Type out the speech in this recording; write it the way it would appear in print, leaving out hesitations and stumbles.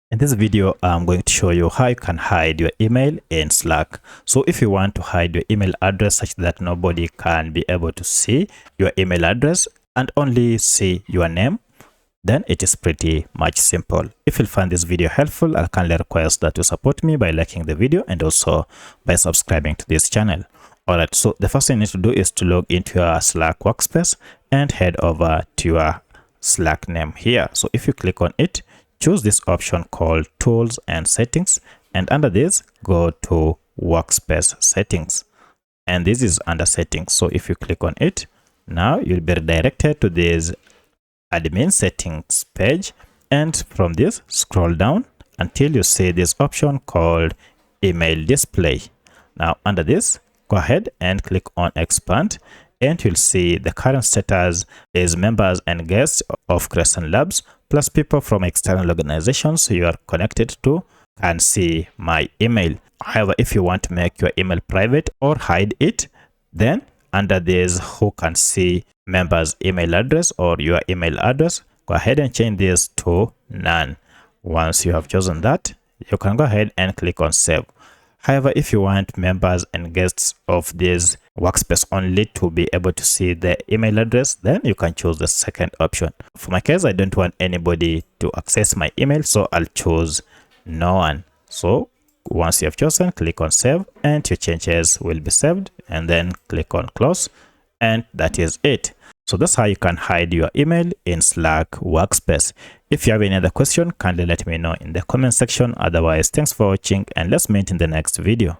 In this video, I'm going to show you how you can hide your email in Slack. So if you want to hide your email address such that nobody can be able to see your email address and only see your name, then it is pretty much simple. If you find this video helpful, I kindly request that you support me by liking the video and also by subscribing to this channel. Alright, so the first thing you need to do is to log into your Slack workspace and head over to your Slack name here. So if you click on it, choose this option called Tools and Settings, and under this go to Workspace Settings, and this is under Settings. So if you click on it, now you'll be redirected to this admin settings page, and from this scroll down until you see this option called Email Display. Now under this, go ahead and click on Expand, and you'll see the current status is members and guests of Crescent Labs plus people from external organizations you are connected to can see my email. However, if you want to make your email private or hide it, then under this who can see members email address or your email address, go ahead and change this to none. Once you have chosen that, you can go ahead and click on save. However, if you want members and guests of this workspace only to be able to see the email address, then you can choose the second option. For my case, I don't want anybody to access my email, so I'll choose no one. So once you have chosen, click on save and your changes will be saved, and then click on close, and that is it. So that's how you can hide your email in Slack workspace. If you have any other question, kindly let me know in the comment section. Otherwise, thanks for watching and let's meet in the next video.